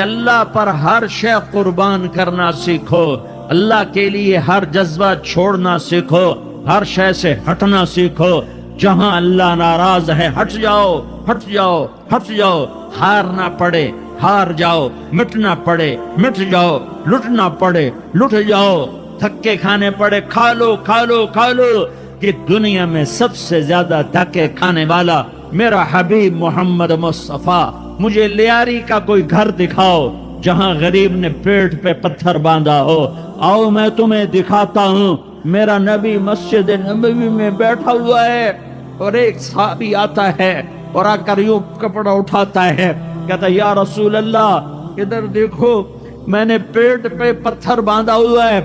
اللہ پر ہر شے قربان کرنا سیکھو، اللہ کے لیے ہر جذبہ چھوڑنا سیکھو، ہر شے سے ہٹنا سیکھو۔ جہاں اللہ ناراض ہے ہٹ جاؤ، ہٹ جاؤ، ہٹ جاؤ۔ ہارنا پڑے ہار جاؤ، مٹنا پڑے مٹ جاؤ، لٹنا پڑے لٹ جاؤ، دھکے کھانے پڑے کھا لو کھا لو کھا لو۔ کہ دنیا میں سب سے زیادہ دھکے کھانے والا میرا حبیب محمد مصطفیٰ۔ مجھے لیاری کا کوئی گھر دکھاؤ جہاں غریب نے پیٹ پہ پتھر باندھا ہو، آؤ میں تمہیں دکھاتا ہوں۔ میرا نبی مسجد نبوی میں بیٹھا ہوا ہے اور ایک صحابی آتا ہے اور آ کر یوں کپڑا اٹھاتا ہے، کہتا ہے یا رسول اللہ ادھر دیکھو، میں نے پیٹ پہ پتھر باندھا ہوا ہے،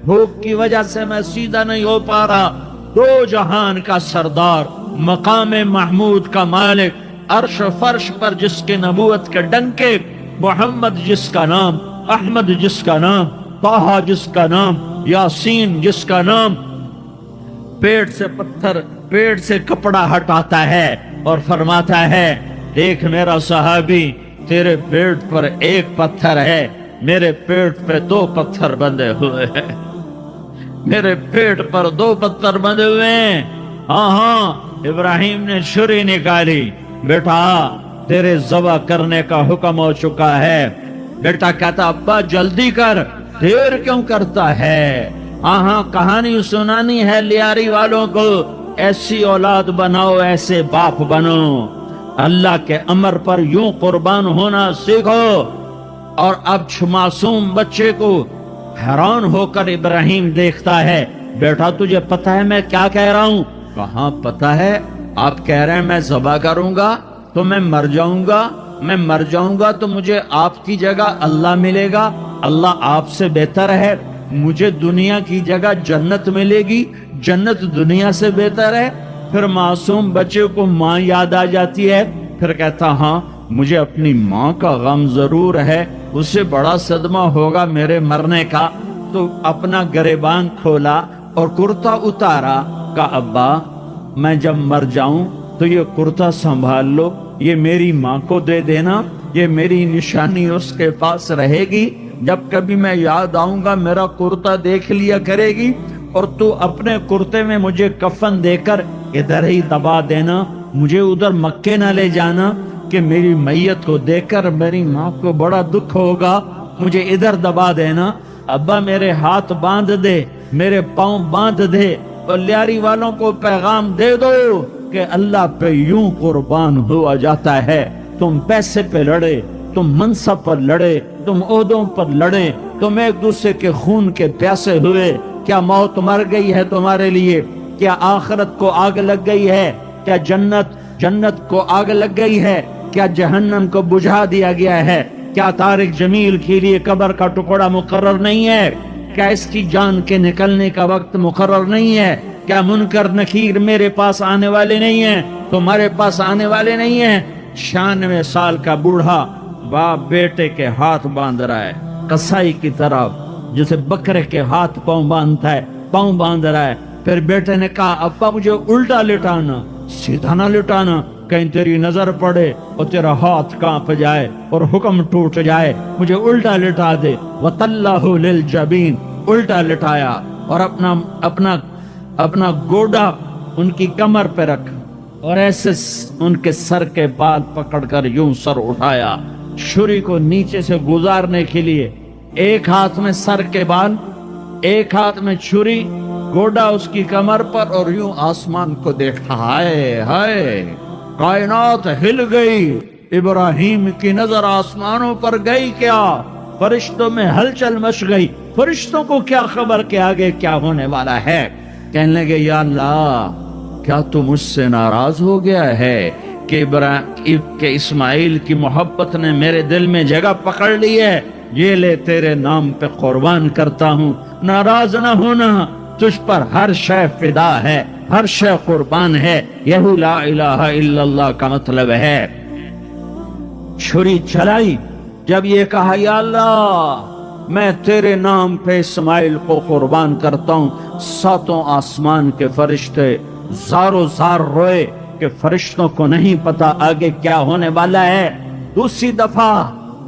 بھوک کی وجہ سے میں سیدھا نہیں ہو پا رہا۔ دو جہان کا سردار، مقام محمود کا مالک، عرش و فرش پر جس کے نبوت کے ڈنکے، محمد جس کا نام، احمد جس کا نام، طٰہٰ جس کا نام، یاسین جس کا نام، پیٹ سے پتھر، پیٹ سے کپڑا ہٹاتا ہے اور فرماتا ہے دیکھ میرا صحابی، تیرے پیٹ پر ایک پتھر ہے، میرے پیٹ پہ دو پتھر بندھے ہوئے ہیں، میرے پیٹ پر دو پتھر بندھے ہوئے ہیں۔ ہاں ہاں، ابراہیم نے چھری نکالی، بیٹا تیرے ذبح کرنے کا حکم ہو چکا ہے۔ بیٹا کہتا ابا جلدی کر، دیر کیوں کرتا ہے؟ ہاں ہاں، کہانی سنانی ہے لیاری والوں کو، ایسی اولاد بناؤ، ایسے باپ بنو، اللہ کے امر پر یوں قربان ہونا سیکھو۔ اور اب معصوم بچے کو حیران ہو کر ابراہیم دیکھتا ہے، بیٹا تجھے پتا ہے میں کیا کہہ رہا ہوں؟ کہاں پتا ہے، آپ کہہ رہے ہیں میں ذبح کروں گا تو میں مر جاؤں گا، میں مر جاؤں گا تو مجھے آپ کی جگہ اللہ ملے گا، اللہ آپ سے بہتر ہے، مجھے دنیا کی جگہ جنت ملے گی، جنت دنیا سے بہتر ہے۔ پھر معصوم بچے کو ماں یاد آ جاتی ہے، پھر کہتا ہاں مجھے اپنی ماں کا غم ضرور ہے، اسے بڑا صدمہ ہوگا میرے مرنے کا۔ تو اپنا گریبان کھولا اور کرتا اتارا، کہا ابا میں جب مر جاؤں تو یہ کرتا سنبھال لو، یہ میری ماں کو دے دینا، یہ میری نشانی اس کے پاس رہے گی، جب کبھی میں یاد آؤں گا میرا کرتا دیکھ لیا کرے گی، اور تو اپنے کرتے میں مجھے کفن دے کر ادھر ہی دبا دینا، مجھے ادھر مکے نہ لے جانا کہ میری میت کو دیکھ کر میری ماں کو بڑا دکھ ہوگا، مجھے ادھر دبا دینا۔ ابا میرے ہاتھ باندھ دے، میرے پاؤں باندھ دے، اور لیاری والوں کو پیغام دے دو کہ اللہ پہ یوں قربان ہوا جاتا ہے۔ تم پیسے پہ لڑے، تم منصب پر لڑے، تم عہدوں پر لڑے، تم ایک دوسرے کے خون کے پیاسے ہوئے، کیا موت مر گئی ہے تمہارے لیے؟ کیا آخرت کو آگ لگ گئی ہے؟ کیا جنت کو آگ لگ گئی ہے؟ کیا جہنم کو بجھا دیا گیا ہے؟ کیا طارق جمیل کے لیے قبر کا ٹکڑا مقرر نہیں ہے؟ کیا اس کی جان کے نکلنے کا وقت مقرر نہیں ہے؟ کیا منکر نکیر میرے پاس آنے والے نہیں ہیں، تمہارے پاس آنے والے نہیں ہیں؟ 96 سال کا بوڑھا باپ بیٹے کے ہاتھ باندھ رہا ہے، قصائی کی طرح جسے بکرے کے ہاتھ پاؤں باندھتا ہے، پاؤں باندھ رہا ہے۔ پھر بیٹے نے کہا ابا مجھے الٹا لٹانا، سیدھا نہ لٹانا، کہیں تیری نظر پڑے اور تیرا ہاتھ کانپ جائے اور حکم ٹوٹ جائے، مجھے الٹا لٹا دے۔ وَطَلَّهُ لِلْجَبِينِ، الٹا لٹایا اور اپنا گوڈا ان کی کمر پہ رکھ اور ایسے ان کے سر کے بال پکڑ کر یوں سر اٹھایا، چھری کو نیچے سے گزارنے کے لیے، ایک ہاتھ میں سر کے بال، ایک ہاتھ میں چھری، گوڈا اس کی کمر پر، اور یوں آسمان کو دیکھا۔ ہائے ہائے، کائنات ہل گئی، ابراہیم کی نظر آسمانوں پر گئی، کیا فرشتوں میں ہلچل مچ گئی، فرشتوں کو کیا خبر کہ آگے کیا ہونے والا ہے؟ کہنے لگے یا اللہ کیا تو مجھ سے ناراض ہو گیا ہے کہ اسماعیل کی محبت نے میرے دل میں جگہ پکڑ لی ہے، یہ لے تیرے نام پہ قربان کرتا ہوں، ناراض نہ ہونا، تجھ پر ہر شے فدا ہے، ہر شے قربان ہے، یہی لا الہ الا اللہ کا مطلب ہے۔ چھری چلائی، جب یہ کہا یا اللہ میں تیرے نام پہ اسماعیل کو قربان کرتا ہوں، ساتوں آسمان کے فرشتے زارو زار روئے کہ فرشتوں کو نہیں پتا آگے کیا ہونے والا ہے۔ دوسری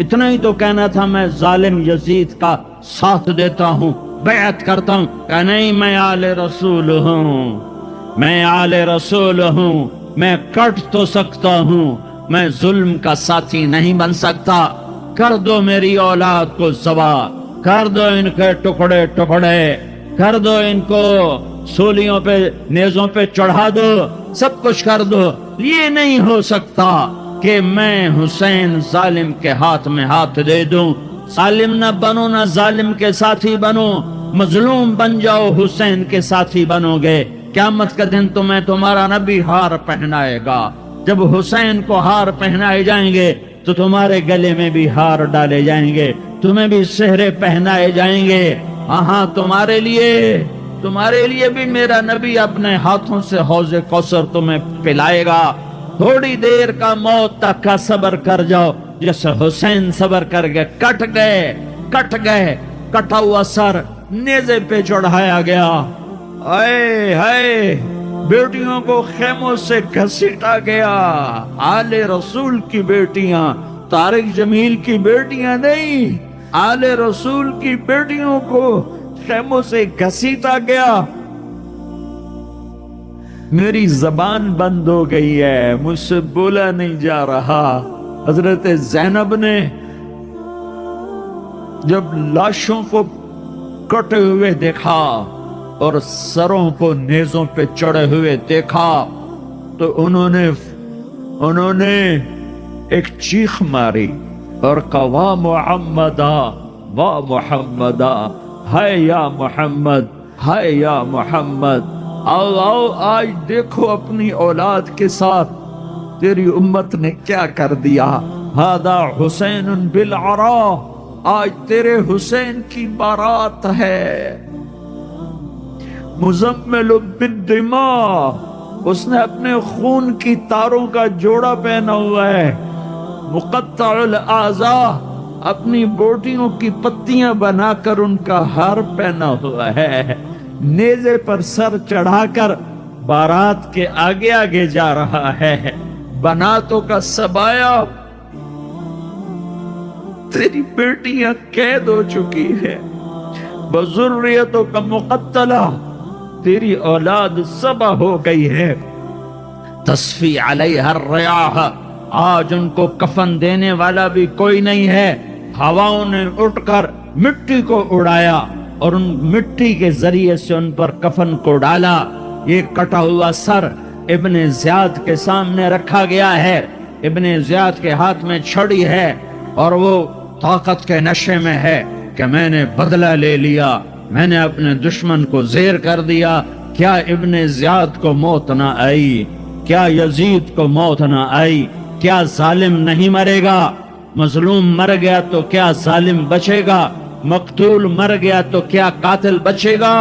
اتنا ہی تو کہنا تھا میں ظالم یزید کا ساتھ دیتا ہوں، بیعت کرتا ہوں، کہ نہیں میں آل رسول ہوں، میں آل رسول ہوں، میں کٹ تو سکتا ہوں، میں ظلم کا ساتھی نہیں بن سکتا۔ کر دو میری اولاد کو ذبح، کر دو ان کے ٹکڑے ٹکڑے، کر دو ان کو سولیوں پہ نیزوں پہ چڑھا دو، سب کچھ کر دو۔ یہ نہیں ہو سکتا کہ میں حسین ظالم کے ہاتھ میں ہاتھ دے دوں۔ ظالم نہ بنو، نہ ظالم کے ساتھی بنو، مظلوم بن جاؤ، حسین کے ساتھی بنو گے۔ قیامت کا دن تمہیں تمہارا نبی ہار پہنائے گا۔ جب حسین کو ہار پہنائے جائیں گے تو تمہارے گلے میں بھی ہار ڈالے جائیں گے، تمہیں بھی سہرے پہنائے جائیں گے۔ ہاں تمہارے لیے بھی میرا نبی اپنے ہاتھوں سے حوض کوثر تمہیں پلائے گا۔ تھوڑی دیر کا موت تک کا صبر کر جاؤ، جیسے حسین صبر کر کے کٹ گئے، کٹا ہوا سر نیزے پہ چڑھایا گیا۔ اے ہائے، بیٹیوں کو خیموں سے گھسیٹا گیا۔ آل رسول کی بیٹیاں، طارق جمیل کی بیٹیاں نہیں، آل رسول کی بیٹیوں کو خیموں سے گھسیٹا گیا۔ میری زبان بند ہو گئی ہے، مجھ سے بولا نہیں جا رہا۔ حضرت زینب نے جب لاشوں کو کٹے ہوئے دیکھا اور سروں کو نیزوں پہ چڑھے ہوئے دیکھا تو انہوں نے ایک چیخ ماری اور کہا واہ محمدا، واہ محمدا، ہائے یا محمد، ہائے یا محمد۔ آؤ آج دیکھو اپنی اولاد کے ساتھ تیری امت نے کیا کر دیا۔ ہذا حسین بالعراء، آج تیرے حسین کی بارات ہے۔ مزمل بالدماء، اس نے اپنے خون کی تاروں کا جوڑا پہنا ہوا ہے۔ مقطع الاعضاء، اپنی بوٹیوں کی پتیاں بنا کر ان کا ہار پہنا ہوا ہے۔ نیزے پر سر چڑھا کر بارات کے آگے آگے جا رہا ہے۔ بناتوں کا سبایا، تیری بیٹیاں قید ہو چکی ہے۔ بذریتوں کا مقتلہ، تیری اولاد ذبح ہو گئی ہے۔ تصفی علیہ الریاح، آج ان کو کفن دینے والا بھی کوئی نہیں ہے۔ ہواؤں نے اٹھ کر مٹی کو اڑایا اور ان مٹی کے ذریعے سے ان پر کفن کو ڈالا۔ یہ کٹا ہوا سر ابن زیاد کے سامنے رکھا گیا ہے۔ ابن زیاد کے ہاتھ میں چھڑی ہے اور وہ طاقت کے نشے میں ہے کہ میں نے بدلہ لے لیا، میں نے اپنے دشمن کو زیر کر دیا۔ کیا ابن زیاد کو موت نہ آئی؟ کیا یزید کو موت نہ آئی؟ کیا ظالم نہیں مرے گا؟ مظلوم مر گیا تو کیا ظالم بچے گا؟ مقتول مر گیا تو کیا قاتل بچے گا؟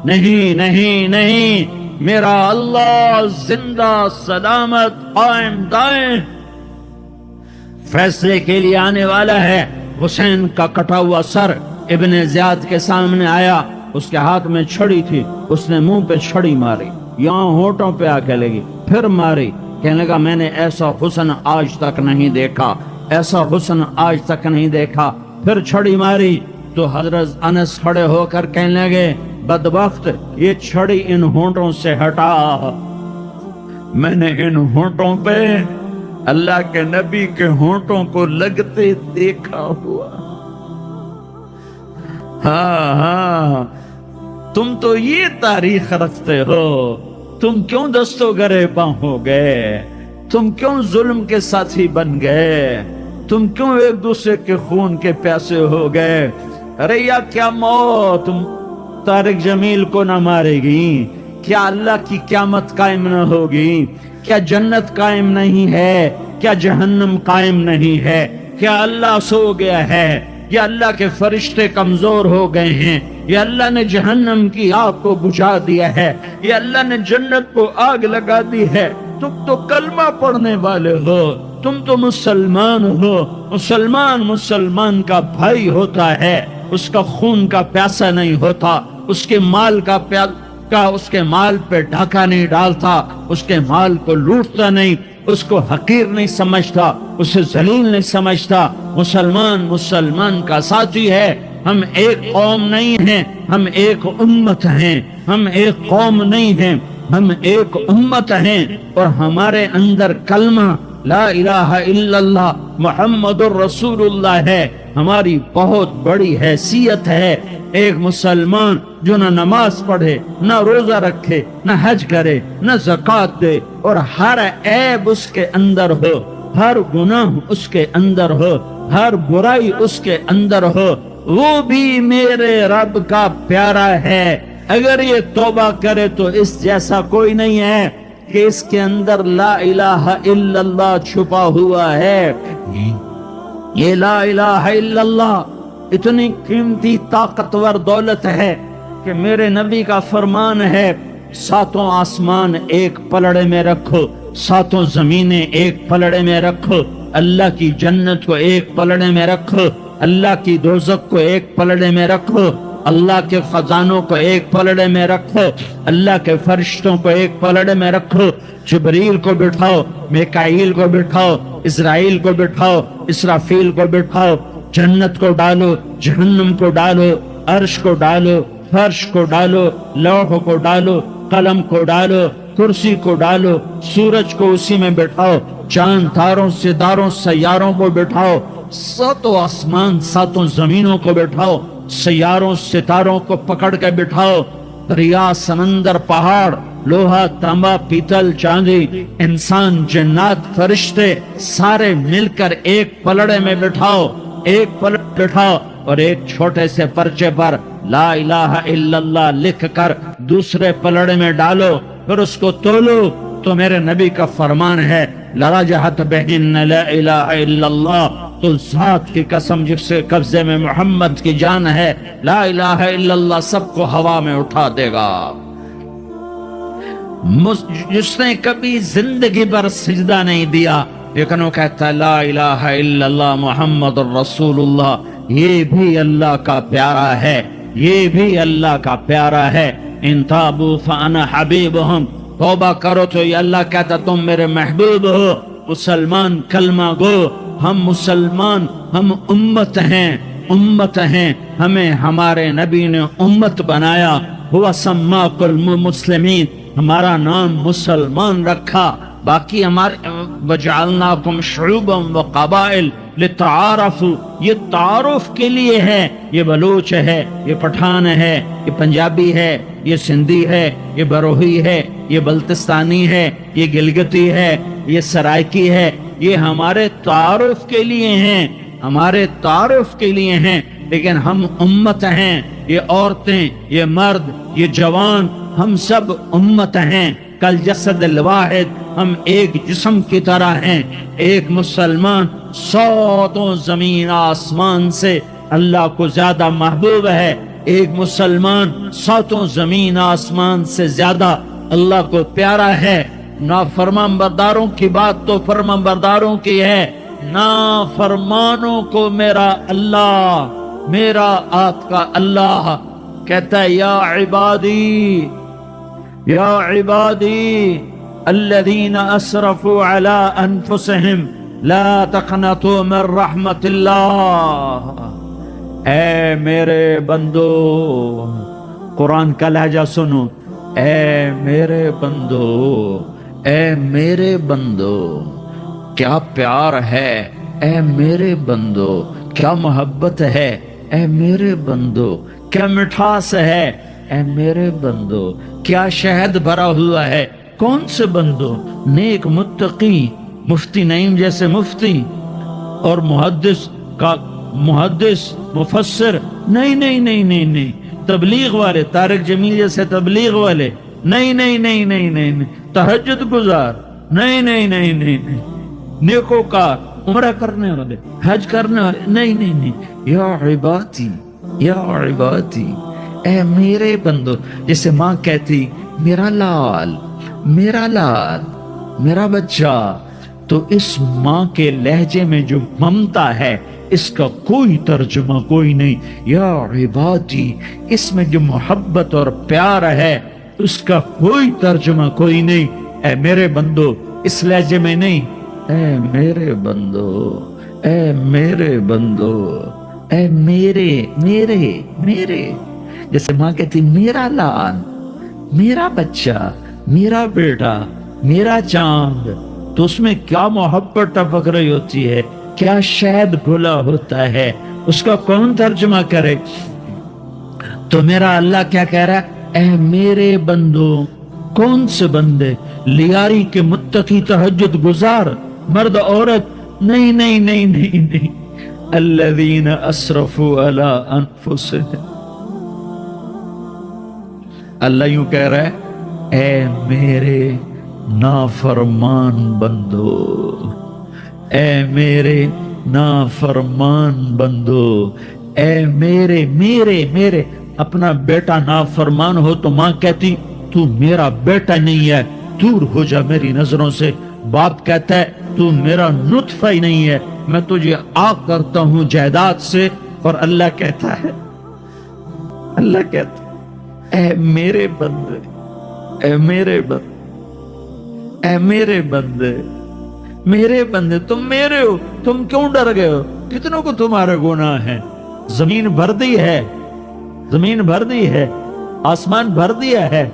نہیں نہیں نہیں، میرا اللہ زندہ سلامت قائم دائم فیصلے کے لیے آنے والا ہے۔ حسین کا کٹا ہوا سر ابن زیاد کے سامنے آیا، اس کے ہاتھ میں چھڑی تھی، اس نے منہ پہ چھڑی ماری، یہاں ہونٹوں پہ آ کے لگی، پھر ماری، کہنے لگا میں نے ایسا حسن آج تک نہیں دیکھا، ایسا حسن آج تک نہیں دیکھا۔ پھر چھڑی ماری تو حضرت انس کھڑے ہو کر کہنے لگے بدبخت، یہ چھڑی ان ہونٹوں سے ہٹا۔ میں نے ان ہونٹوں پہ اللہ کے نبی کے ہونٹوں کو لگتے دیکھا ہوا۔ ہاں تم تو یہ تاریخ رکھتے ہو، تم کیوں دستوں گریباں ہو گئے؟ تم کیوں ظلم کے ساتھی بن گئے؟ تم کیوں ایک دوسرے کے خون کے پیاسے ہو گئے؟ ارے یا کیا موت طارق جمیل کو نہ مارے گی؟ کیا اللہ کی قیامت قائم نہ ہوگی؟ کیا جنت قائم نہیں ہے؟ کیا جہنم قائم نہیں ہے؟ کیا اللہ سو گیا ہے؟ یا اللہ کے فرشتے کمزور ہو گئے ہیں؟ یا اللہ نے جہنم کی آگ کو بجھا دیا ہے؟ یا اللہ نے جنت کو آگ لگا دی ہے؟ تم تو کلمہ پڑھنے والے ہو، تم تو مسلمان ہو۔ مسلمان کا بھائی ہوتا ہے، اس کا خون کا پیاسا نہیں ہوتا، اس کے مال اس کے مال پہ ڈاکہ نہیں ڈالتا، اس کے مال کو لوٹتا نہیں، اس کو حقیر نہیں سمجھتا، اسے ذلیل نہیں سمجھتا۔ مسلمان مسلمان کا ساتھی ہے۔ ہم ایک قوم نہیں ہیں، ہم ایک امت ہیں۔ ہم ایک قوم نہیں ہیں، ہم ایک امت ہیں، اور ہمارے اندر کلمہ لا الہ الا اللہ محمد الرسول اللہ ہے۔ ہماری بہت بڑی حیثیت ہے۔ ایک مسلمان جو نہ نماز پڑھے، نہ روزہ رکھے، نہ حج کرے، نہ زکوٰۃ دے، اور ہر عیب اس کے اندر ہو، ہر گناہ اس کے اندر ہو، ہر برائی اس کے اندر ہو، وہ بھی میرے رب کا پیارا ہے۔ اگر یہ توبہ کرے تو اس جیسا کوئی نہیں ہے کہ اس کے اندر لا الہ الا اللہ چھپا ہوا ہے۔ یہ لا الہ الا اللہ اتنی قیمتی طاقتور دولت ہے کہ میرے نبی کا فرمان ہے، ساتوں آسمان ایک پلڑے میں رکھو، ساتوں زمینیں ایک پلڑے میں رکھو، اللہ کی جنت کو ایک پلڑے میں رکھو، اللہ کی دوزخ کو ایک پلڑے میں رکھو، اللہ کے خزانوں کو ایک پلڑے میں رکھو، اللہ کے فرشتوں کو ایک پلڑے میں رکھو، جبریل کو بٹھاؤ، میکائیل کو بٹھاؤ، اسرائیل کو بٹھاؤ، اسرافیل کو بٹھاؤ، جنت کو ڈالو، جہنم کو ڈالو، عرش کو ڈالو، فرش کو ڈالو، لوح کو ڈالو، قلم کو ڈالو، کرسی کو ڈالو، سورج کو اسی میں بٹھاؤ، چاند تاروں ستاروں سیاروں کو بٹھاؤ، ساتوں آسمان ساتوں زمینوں کو بٹھاؤ، سیاروں ستاروں کو پکڑ کے بٹھاؤ، دریا سمندر پہاڑ لوہا تانبا پیتل چاندی انسان جنات فرشتے سارے مل کر ایک پلڑے میں بٹھاؤ، ایک پلڑے بٹھاؤ، اور ایک چھوٹے سے پرچے پر لا الہ الا اللہ لکھ کر دوسرے پلڑے میں ڈالو، پھر اس کو تولو تو میرے نبی کا فرمان ہے لرجحت بہن لا الہ الا اللہ، تو ذات کی قسم جس سے قبضے میں محمد کی جان ہے، لا الہ الا اللہ سب کو ہوا میں اٹھا دے گا۔ جس نے کبھی زندگی پر سجدہ نہیں دیا لیکن وہ کہتا ہے لا الہ الا اللہ محمد الرسول اللہ، یہ بھی اللہ کا پیارا ہے، یہ بھی اللہ کا پیارا ہے۔ ان تابوا فانا حبیبہم، توبہ کرو تو یہ اللہ کہتا تم میرے محبوب ہو۔ مسلمان کلمہ گو، ہم مسلمان، ہم امت ہیں، امت ہیں، ہمیں ہمارے نبی نے امت بنایا، ہوا سماکم المسلمین، ہمارا نام مسلمان رکھا، باقی ہمارے وجعلناکم شعوبا وقبائل لتعارفوا، یہ تعارف کے لیے ہے، یہ بلوچ ہے، یہ پٹھان ہے، یہ پنجابی ہے، یہ سندھی ہے، یہ بروہی ہے، یہ بلتستانی ہے، یہ گلگتی ہے، یہ سرائکی ہے، یہ ہمارے تعارف کے لیے ہیں، ہمارے تعارف کے لیے ہیں، لیکن ہم امت ہیں، یہ عورتیں، یہ مرد، یہ جوان، ہم سب امت ہیں، کل جسد الواحد، ہم ایک جسم کی طرح ہیں۔ ایک مسلمان ساتوں زمین آسمان سے اللہ کو زیادہ محبوب ہے، ایک مسلمان ساتوں زمین آسمان سے زیادہ اللہ کو پیارا ہے۔ نافرمان برداروں کی بات تو فرمان برداروں کی ہے، نافرمانوں کو میرا اللہ، میرا آپ کا اللہ کہتا ہے یا عبادی، یا عبادی الذین اسرفوا علی انفسہم لا تقنطوا من رحمت اللہ، اے میرے بندو، قرآن کا لہجہ سنو، اے میرے بندو، اے میرے بندو، کیا پیار ہے، اے میرے بندو، کیا محبت ہے، اے میرے بندو، کیا مٹھاس ہے، اے میرے بندو، کیا شہد بھرا ہوا ہے۔ کون سے بندو؟ نیک متقی، مفتی نعیم جیسے مفتی اور محدث کا محدث مفسر، نہیں نہیں نہیں نہیں نہیں، تبلیغ والے طارق جمیل جیسے تبلیغ والے، نہیں نہیں نہیں نہیں نہیں، تہجد گزار، نہیں نہیں نہیں نہیں، نیکوکار، عمرہ کرنے والے، حج کرنے والے، نہیں نہیں نہیں، یا عبادی، یا عبادی، اے میرے بندو، جیسے ماں کہتی میرا لال، میرا لال، میرا بچہ، تو اس ماں کے لہجے میں جو ممتا ہے اس کا کوئی ترجمہ کوئی نہیں۔ یا عبادی، اس میں جو محبت اور پیار ہے اس کا کوئی ترجمہ کوئی نہیں۔ اے میرے بندو، اس لہجے میں نہیں، اے میرے بندو، اے میرے بندو، اے میرے میرے میرے، جیسے ماں کہتی میرا لال، میرا بچہ، میرا بیٹا، میرا چاند، تو اس میں کیا محبت ٹپک رہی ہوتی ہے، کیا شہد گھلا ہوتا ہے، اس کا کون ترجمہ کرے؟ تو میرا اللہ کیا کہہ رہا ہے، اے میرے بندو، کون سے بندے؟ لیاری کے متقی تہجد گزار مرد عورت؟ نہیں نہیں نہیں نہیں نہیں، الذین اسرفوا علی انفسہم۔ اللہ یوں کہہ رہا ہے، اے میرے نافرمان بندو، اے میرے نافرمان بندو، اے میرے میرے میرے۔ اپنا بیٹا نافرمان ہو تو ماں کہتی تو میرا بیٹا نہیں ہے، دور ہو جا میری نظروں سے۔ باپ کہتا ہے تو میرا نطفہ ہی نہیں ہے، میں تجھے آگ کرتا ہوں جائیداد سے۔ اور اللہ کہتا ہے، اللہ کہتا ہے، اے میرے بندے، اے میرے بندے، اے میرے بندے، میرے بندے، تم میرے ہو، تم کیوں ڈر گئے ہو؟ کتنوں کو تمہارے گناہ ہیں؟ زمین بھر دی ہے، زمین بھر دی ہے، آسمان بھر دیا ہے،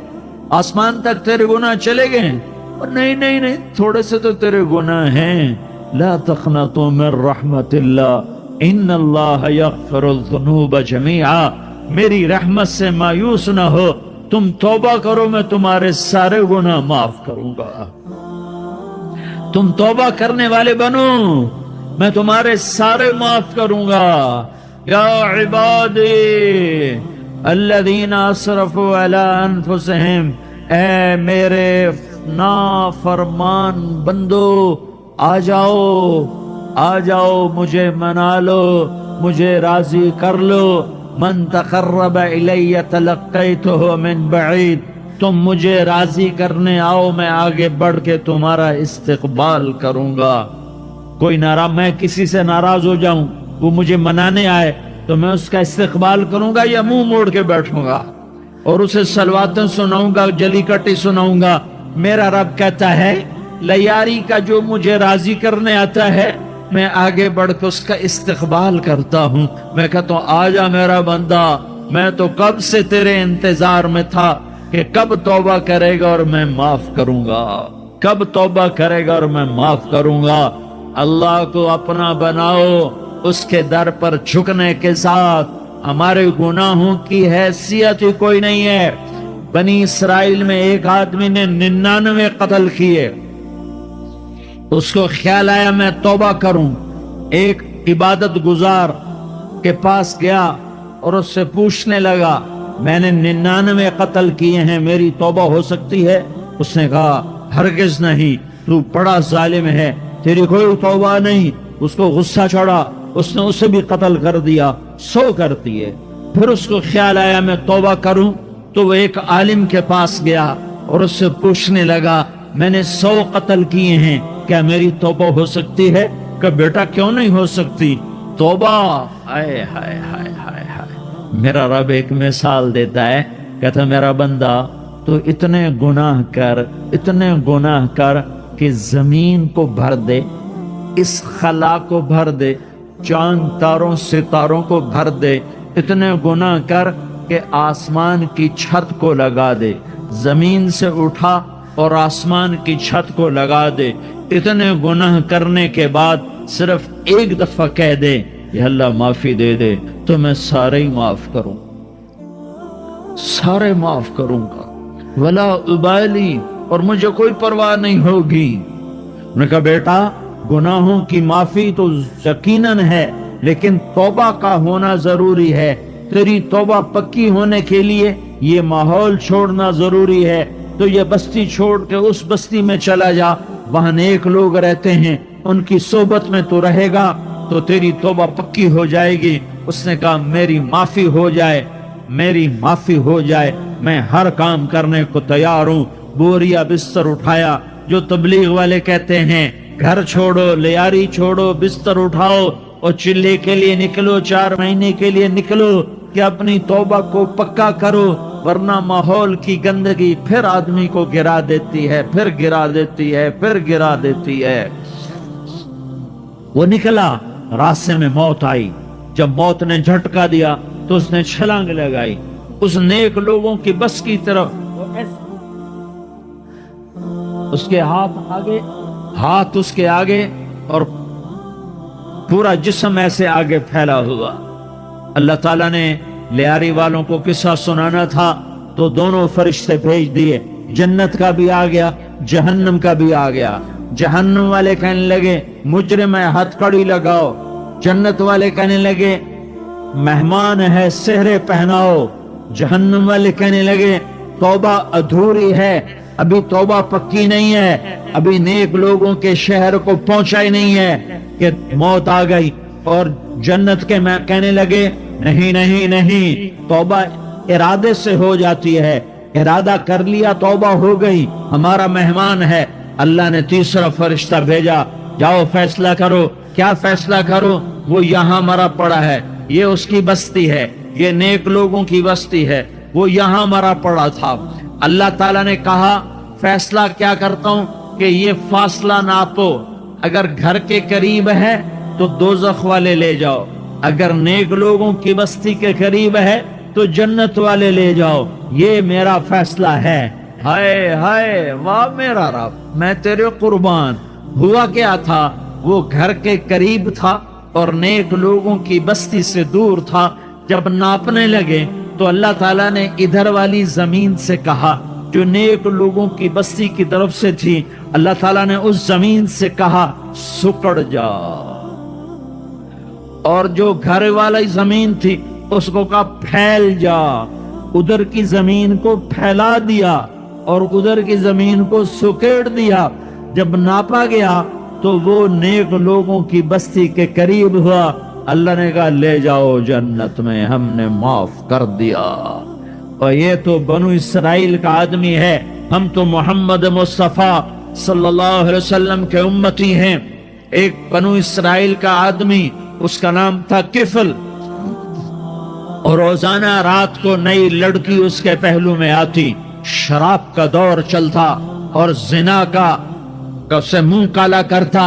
آسمان تک تیرے گناہ چلے گئے ہیں؟ اور نہیں نہیں نہیں، تھوڑے سے تو تیرے گناہ ہیں۔ لا تقنطوا من رحمت اللہ ان اللہ یغفر الذنوب جمیعا، میری رحمت سے مایوس نہ ہو، تم توبہ کرو، میں تمہارے سارے گناہ معاف کروں گا۔ تم توبہ کرنے والے بنو، میں تمہارے سارے معاف کروں گا۔ یا عبادی الذین اسرفوا علی انفسہم، اے میرے نافرمان بندو، آ جاؤ، آ جاؤ، مجھے منا لو، مجھے راضی کر لو۔ من تقرب الی تلقیتہ من بعید، تم مجھے راضی کرنے آؤ، میں آگے بڑھ کے تمہارا استقبال کروں گا۔ کوئی ناراض، میں کسی سے ناراض ہو جاؤں، وہ مجھے منانے آئے تو میں اس کا استقبال کروں گا یا منہ موڑ کے بیٹھوں گا اور اسے صلواتیں سناؤں گا، جلی کٹی سناؤں گا؟ میرا رب کہتا ہے لیاری کا جو مجھے راضی کرنے آتا ہے، میں آگے بڑھ کے اس کا استقبال کرتا ہوں۔ میں کہتا ہوں آ جا میرا بندہ، میں تو کب سے تیرے انتظار میں تھا کہ کب توبہ کرے گا اور میں معاف کروں گا، کب توبہ کرے گا اور میں معاف کروں گا۔ اللہ کو اپنا بناؤ، اس کے در پر جھکنے کے ساتھ۔ ہمارے گناہوں کی حیثیت ہی کوئی نہیں ہے۔ بنی اسرائیل میں ایک آدمی نے 99 قتل کیے، اس کو خیال آیا میں توبہ کروں، ایک عبادت گزار کے پاس گیا اور اس سے پوچھنے لگا میں نے 99 قتل کیے ہیں، میری توبہ ہو سکتی ہے؟ اس نے کہا ہرگز نہیں، تو بڑا ظالم ہے، تیری کوئی توبہ نہیں۔ اس کو غصہ چڑھا، اس نے اسے بھی قتل کر دیا، 100 کر دیے۔ پھر اس کو خیال آیا میں توبہ کروں، تو وہ ایک عالم کے پاس گیا اور اس سے پوچھنے لگا میں نے 100 قتل کیے ہیں، کیا میری توبہ ہو سکتی ہے؟ کہ بیٹا کیوں نہیں ہو سکتی توبہ؟ ہائے ہائے ہائے ہائے ہائے۔ میرا رب ایک مثال دیتا ہے، کہتا میرا بندہ تو اتنے گناہ کر، اتنے گناہ کر کہ زمین کو بھر دے، اس خلا کو بھر دے، چاند تاروں ستاروں کو بھر دے، اتنے گناہ کر کہ آسمان کی چھت کو لگا دے، زمین سے اٹھا اور آسمان کی چھت کو لگا دے۔ اتنے گناہ کرنے کے بعد صرف ایک دفعہ کہہ دے یا اللہ معافی دے دے، تو میں سارے ہی معاف کروں، سارے معاف کروں گا، ولا ابالی، اور مجھے کوئی پرواہ نہیں ہوگی۔ انہوں نے کہا بیٹا گناہوں کی معافی تو یقیناً ہے، لیکن توبہ کا ہونا ضروری ہے۔ تیری توبہ پکی ہونے کے لیے یہ ماحول چھوڑنا ضروری ہے۔ تو یہ بستی چھوڑ کے اس بستی میں چلا جا، وہاں نیک لوگ رہتے ہیں، ان کی صحبت میں تو رہے گا تو تیری توبہ پکی ہو جائے گی۔ اس نے کہا میری معافی ہو جائے، میری معافی ہو جائے، میں ہر کام کرنے کو تیار ہوں۔ بوریا بستر اٹھایا، جو تبلیغ والے کہتے ہیں گھر چھوڑو، لیاری چھوڑو، بستر اٹھاؤ اور چلے کے لیے نکلو، 4 مہینے کے لیے نکلو کہ اپنی توبہ کو پکا کرو۔ ورنہ ماحول کی گندگی پھر آدمی کو گرا دیتی ہے، پھر گرا دیتی ہے، پھر گرا دیتی ہے۔ وہ نکلا، راستے میں موت آئی۔ جب موت نے جھٹکا دیا تو اس نے چھلانگ لگائی اس نیک لوگوں کی بس کی طرف۔ اس کے ہاتھ اس کے آگے اور پورا جسم ایسے آگے پھیلا ہوا۔ اللہ تعالیٰ نے لیاری والوں کو قصہ سنانا تھا تو دونوں فرشتے بھیج دیے، جنت کا بھی آ گیا، جہنم کا بھی آ گیا۔ جہنم والے کہنے لگے مجرم ہے، ہتھ کڑی لگاؤ۔ جنت والے کہنے لگے مہمان ہے، سہرے پہناؤ۔ جہنم والے کہنے لگے توبہ ادھوری ہے، ابھی توبہ پکی نہیں ہے، ابھی نیک لوگوں کے شہر کو پہنچا ہی نہیں ہے کہ موت آ گئی۔ اور جنت کے میں کہنے لگے نہیں نہیں نہیں، توبہ ارادے سے ہو جاتی ہے، ارادہ کر لیا توبہ ہو گئی، ہمارا مہمان ہے۔ اللہ نے تیسرا فرشتہ بھیجا، جاؤ فیصلہ کرو۔ کیا فیصلہ کرو؟ وہ یہاں مرا پڑا ہے، یہ اس کی بستی ہے، یہ نیک لوگوں کی بستی ہے، وہ یہاں مرا پڑا تھا۔ اللہ تعالیٰ نے کہا فیصلہ کیا کرتا ہوں کہ یہ فاصلہ ناپو، اگر گھر کے قریب ہے تو دوزخ والے لے جاؤ، اگر نیک لوگوں کی بستی کے قریب ہے تو جنت والے لے جاؤ، یہ میرا فیصلہ ہے۔ ہائے ہائے، واہ میرا رب، میں تیرے قربان۔ ہوا کیا تھا؟ وہ گھر کے قریب تھا اور نیک لوگوں کی بستی سے دور تھا۔ جب ناپنے لگے تو اللہ تعالیٰ نے ادھر والی زمین سے کہا جو نیک لوگوں کی بستی کی طرف سے تھی، اللہ تعالیٰ نے اس زمین سے کہا سکڑ جا، اور جو گھر والی زمین تھی اس کو کہا پھیل جا۔ ادھر کی زمین کو پھیلا دیا اور ادھر کی زمین کو سکیڑ دیا۔ جب ناپا گیا تو وہ نیک لوگوں کی بستی کے قریب ہوا۔ اللہ نے کہا لے جاؤ جنت میں، ہم نے معاف کر دیا۔ اور یہ تو بنو اسرائیل کا آدمی ہے، ہم تو محمد مصطفیٰ صلی اللہ علیہ وسلم کے امتی ہیں۔ ایک بنو اسرائیل کا آدمی، اس کا نام تھا کفل، اور روزانہ رات کو نئی لڑکی اس کے پہلو میں آتی، شراب کا دور چلتا اور زنا کا سے منہ کالا کرتا۔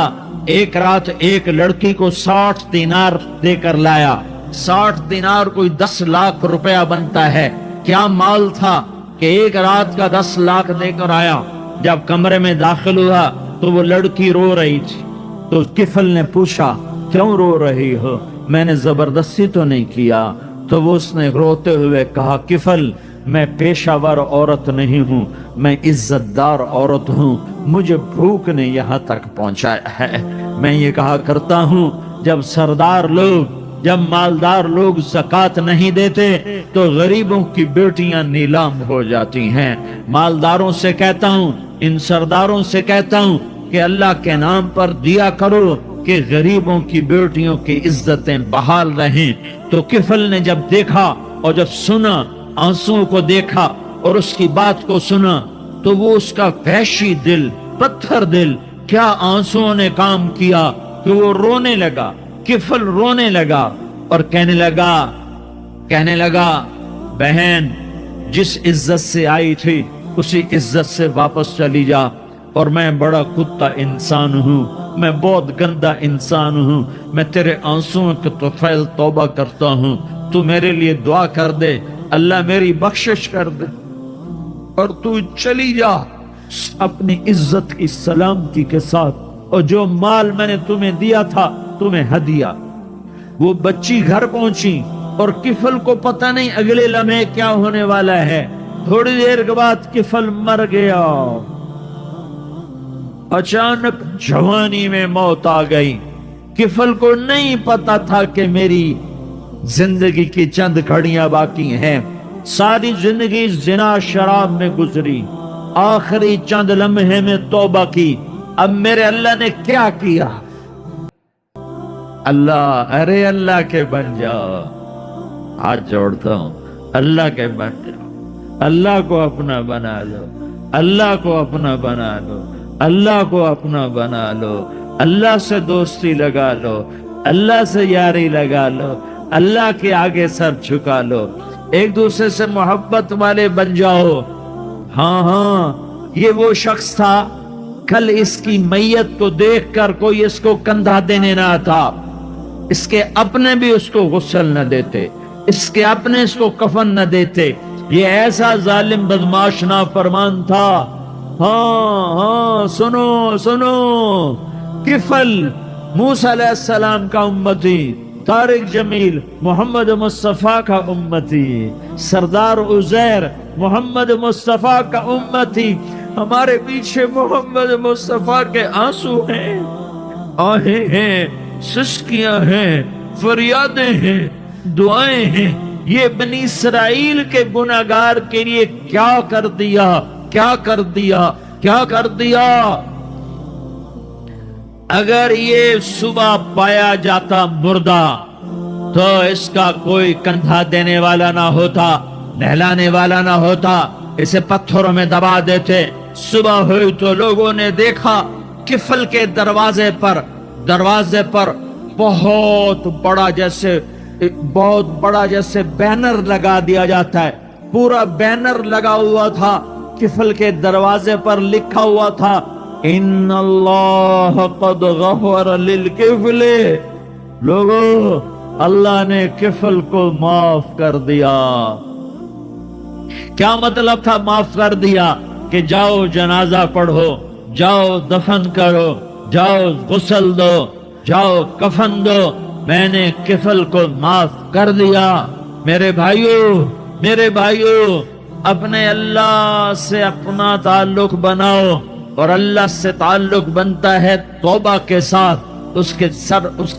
ایک رات ایک لڑکی کو 60 دینار دے کر لایا۔ 60 دینار کوئی 10 لاکھ روپیہ بنتا ہے۔ کیا مال تھا کہ ایک رات کا 10 لاکھ دے کر آیا۔ جب کمرے میں داخل ہوا تو وہ لڑکی رو رہی تھی، تو کفل نے پوچھا کیوں رو رہی ہو؟ میں نے زبردستی تو نہیں کیا۔ تو وہ اس نے روتے ہوئے کہا کفل، میں پیشہ ور عورت نہیں ہوں، میں عزت دار عورت ہوں، مجھے بھوک نے یہاں تک پہنچایا ہے۔ میں یہ کہا کرتا ہوں جب سردار لوگ، جب مالدار لوگ زکوٰۃ نہیں دیتے تو غریبوں کی بیٹیاں نیلام ہو جاتی ہیں۔ مالداروں سے کہتا ہوں، ان سرداروں سے کہتا ہوں کہ اللہ کے نام پر دیا کرو کہ غریبوں کی بیٹیوں کی عزتیں بحال رہیں۔ تو کفل نے جب دیکھا اور جب سنا، آنسوں کو دیکھا اور اس کی بات کو سنا، تو وہ اس کا وحشی دل، پتھر دل، کیا آنسوں نے کام کیا کہ وہ رونے لگا۔ کفل رونے لگا اور کہنے لگا بہن، جس عزت سے آئی تھی اسی عزت سے واپس چلی جا، اور میں بڑا کتا انسان ہوں، میں بہت گندا انسان ہوں، میں تیرے آنسوں کے طفیل توبہ کرتا ہوں، تو میرے لیے دعا کر دے، اللہ میری بخشش کر دے، اور تو چلی جا اپنی عزت کی سلامتی کے ساتھ، اور جو مال میں نے تمہیں دیا تھا تمہیں ہدیہ۔ وہ بچی گھر پہنچی اور کفل کو پتہ نہیں اگلے لمحے کیا ہونے والا ہے۔ تھوڑی دیر کے بعد کفل مر گیا۔ اچانک جوانی میں موت آ گئی۔ کفل کو نہیں پتا تھا کہ میری زندگی کی چند گھڑیاں باقی ہیں۔ ساری زندگی زنا شراب میں گزری، آخری چند لمحے میں توبہ کی۔ اب میرے اللہ نے کیا کیا؟ اللہ، ارے اللہ کے بن جاؤ، ہاتھ جوڑتا ہوں، اللہ کے بن جاؤ، اللہ کو اپنا بنا لو، اللہ کو اپنا بنا لو، اللہ کو اپنا بنا لو، اللہ سے دوستی لگا لو، اللہ سے یاری لگا لو، اللہ کے آگے سر جھکا لو۔ ایک دوسرے سے محبت والے بن جاؤ۔ ہاں ہاں، یہ وہ شخص تھا، کل اس کی میت کو دیکھ کر کوئی اس کو کندھا دینے نہ آتا، اس کے اپنے بھی اس کو غسل نہ دیتے، اس کے اپنے اس کو کفن نہ دیتے۔ یہ ایسا ظالم بدماش نافرمان تھا۔ ہاں ہاں، سنو سنو، کفل موسیٰ علیہ السلام کا امتی، طارق جمیل محمد مصطفیٰ کا امتی، سردار عزیر محمد مصطفیٰ کا امتی، ہمارے پیچھے محمد مصطفیٰ کے آنسو ہیں، آہیں ہیں، سسکیاں ہیں، فریادیں ہیں، دعائیں ہیں۔ یہ بنی اسرائیل کے گناہگار کے لیے کیا کر دیا، کیا کر دیا، کیا کر دیا۔ اگر یہ صبح پایا جاتا مردہ تو اس کا کوئی کندھا دینے والا نہ ہوتا، نہلانے والا نہ ہوتا، اسے پتھروں میں دبا دیتے۔ صبح ہوئی تو لوگوں نے دیکھا کفل کے دروازے پر بہت بڑا جیسے بینر لگا دیا جاتا ہے، پورا بینر لگا ہوا تھا، کفل کے دروازے پر لکھا ہوا تھا ان اللہ قد غفر للکفل، لوگوں اللہ نے کفل کو معاف کر دیا۔ کیا مطلب تھا معاف کر دیا؟ کہ جاؤ جنازہ پڑھو، جاؤ دفن کرو، جاؤ غسل دو، جاؤ کفن دو، میں نے کفل کو معاف کر دیا۔ میرے بھائیو، اپنے اللہ سے اپنا تعلق بناؤ، اور اللہ سے تعلق بنتا ہے توبہ کے ساتھ، اس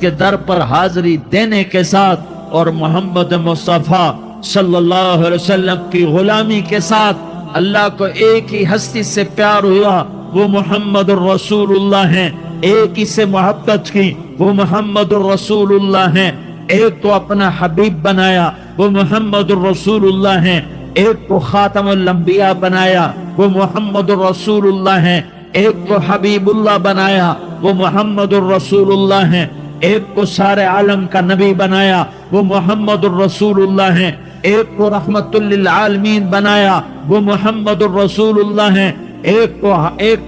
کے در پر حاضری دینے کے ساتھ، اور محمد مصطفیٰ صلی اللہ علیہ وسلم کی غلامی کے ساتھ۔ اللہ کو ایک ہی ہستی سے پیار ہوا، وہ محمد الرسول اللہ ہیں، ایک ہی سے محبت کی، وہ محمد الرسول اللہ ہیں۔ ایک کو اپنا حبیب بنایا، وہ محمد الرسول اللہ ہیں۔ ایک کو خاتم الانبیاء بنایا، وہ محمد الرسول اللہ ہیں۔ ایک کو حبیب اللہ بنایا، وہ محمد الرسول اللہ ہیں۔ ایک کو سارے عالم کا نبی بنایا، وہ محمد الرسول اللہ ہیں۔ ایک کو رحمت للعالمین بنایا، وہ محمد الرسول اللہ ہیں۔ ایک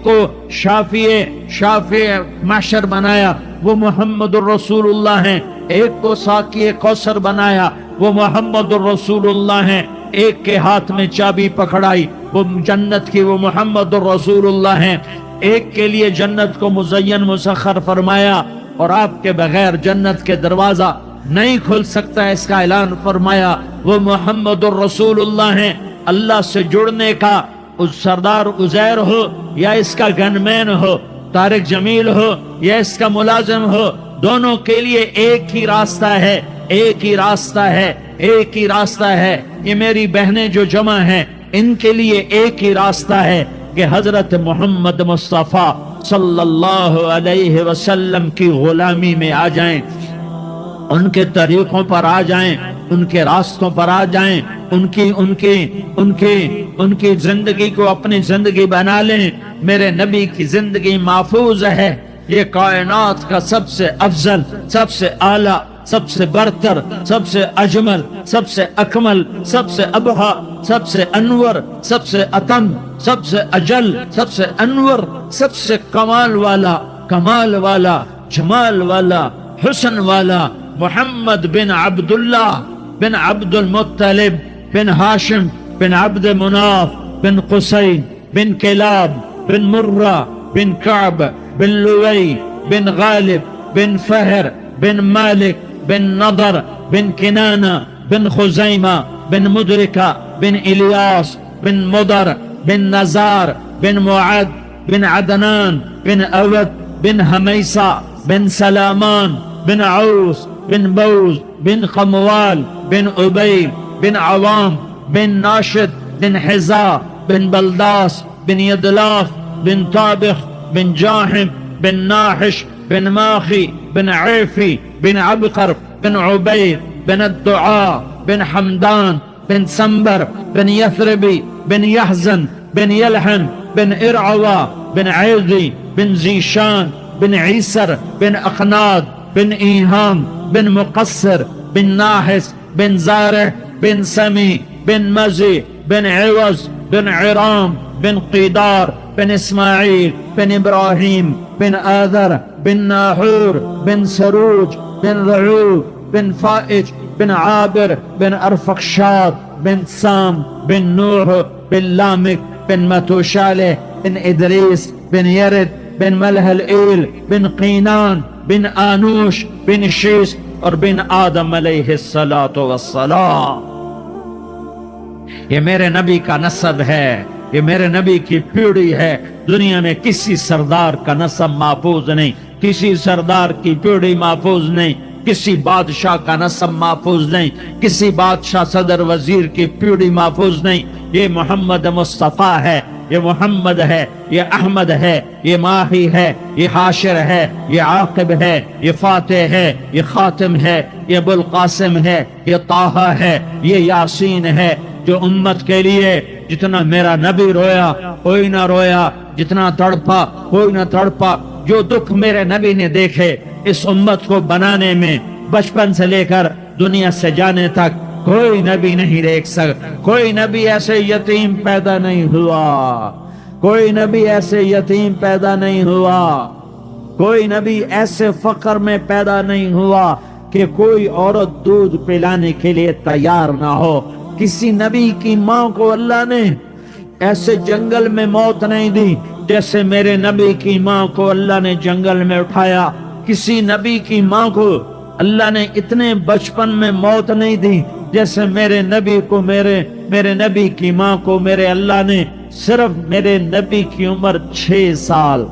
کو شافع محشر بنایا، وہ محمد الرسول اللہ ہیں۔ ایک کو ساقی کوثر بنایا، وہ محمد الرسول اللہ ہیں۔ ایک کے ہاتھ میں چابی پکڑائی، وہ جنت کی، وہ محمد الرسول اللہ ہیں۔ ایک کے لیے جنت کو مزین مسخر فرمایا، اور آپ کے بغیر جنت کے دروازہ نہیں کھل سکتا، اس کا اعلان فرمایا، وہ محمد الرسول اللہ ہیں۔ اللہ سے جڑنے کا اس سردار عزیر ہو یا اس کا گن مین ہو، طارق جمیل ہو یا اس کا ملازم ہو، دونوں کے لیے ایک ہی راستہ ہے، ایک ہی راستہ ہے، ایک ہی راستہ ہے۔ یہ میری بہنیں جو جمع ہیں، ان کے لیے ایک ہی راستہ ہے کہ حضرت محمد مصطفیٰ صلی اللہ علیہ وسلم کی غلامی میں آ جائیں، ان کے طریقوں پر آ جائیں، ان کے راستوں پر آ جائیں، ان کی زندگی کو اپنی زندگی بنا لیں۔ میرے نبی کی زندگی محفوظ ہے، یہ کائنات کا سب سے افضل، سب سے اعلیٰ، سب سے برتر، سب سے اجمل، سب سے اکمل، سب سے ابہا، سب سے انور، سب سے اتم، سب سے اجل، سب سے انور، سب سے کمال والا، جمال والا، حسن والا، محمد بن عبداللہ بن عبد المطلب بن ہاشم بن عبد مناف بن قصی بن کلاب بن مرہ بن کعب بن لوی بن غالب بن فہر بن مالک بن نضر بن کنانہ بن خزیمہ بن مدرکہ بن الیاس بن مضر بن نزار بن معد بن عدنان بن اود بن حمیسہ بن سلامان بن عوس بن بوز بن خموال بن عبیل بن عوام بن ناشد بن حزا بن بلداس بن یدلاف بن طابخ بن جاحم بن ناحش بن ماخی بن عیفی بن عبقر بن عبید بن الدعاء بن حمدان بن سنبر بن یثربی بن یحزن بن یلحن بن ارعوا بن عیضی بن زیشان بن عیسر بن اقناد بن ایہام بن مقصر بن ناحس بن زارع بن سمی بن مزی بن عوض بن عرام بن قیدار بن اسماعیل بن ابراہیم بن آذر بن ناحور بن سروج بن رعو بن فائج بن عابر بن ارفخشاد بن سام بن نوح بن لامک بن متوشالح بن ادریس بن یرد بن ملہلئیل بن قینان بن آنوش بن شیس اور بن آدم علیہ السلام۔ یہ میرے نبی کا نسب ہے، یہ میرے نبی کی پیڑھی ہے۔ دنیا میں کسی سردار کا نسب محفوظ نہیں، کسی سردار کی پیڑھی محفوظ نہیں، کسی بادشاہ کا نسب محفوظ نہیں، کسی بادشاہ صدر وزیر کی پیڑھی محفوظ نہیں۔ یہ محمد مصطفیٰ ہے، یہ محمد ہے، یہ احمد ہے، یہ ماہی ہے، یہ حاشر ہے، یہ عاقب ہے، یہ فاتح ہے، یہ خاتم ہے، یہ ابو القاسم ہے، یہ طٰہٰ ہے، یہ یاسین ہے۔ جو امت کے لیے جتنا میرا نبی رویا کوئی نہ رویا، جتنا تڑپا کوئی نہ تڑپا، جو دکھ میرے نبی نے دیکھے اس امت کو بنانے میں، بچپن سے لے کر دنیا سے جانے تک کوئی نبی نہیں دیکھ سکتا۔ کوئی نبی ایسے یتیم پیدا نہیں ہوا، کوئی نبی ایسے یتیم پیدا نہیں ہوا، کوئی نبی ایسے فقر میں پیدا نہیں ہوا کہ کوئی عورت دودھ پلانے کے لیے تیار نہ ہو۔ کسی نبی کی ماں کو اللہ نے ایسے جنگل میں موت نہیں دی جیسے میرے نبی کی ماں کو اللہ نے جنگل میں اٹھایا۔ کسی نبی کی ماں کو اللہ نے اتنے بچپن میں موت نہیں دی جیسے میرے نبی کو میرے نبی کی ماں کو میرے اللہ نے صرف میرے نبی کی عمر 6 سال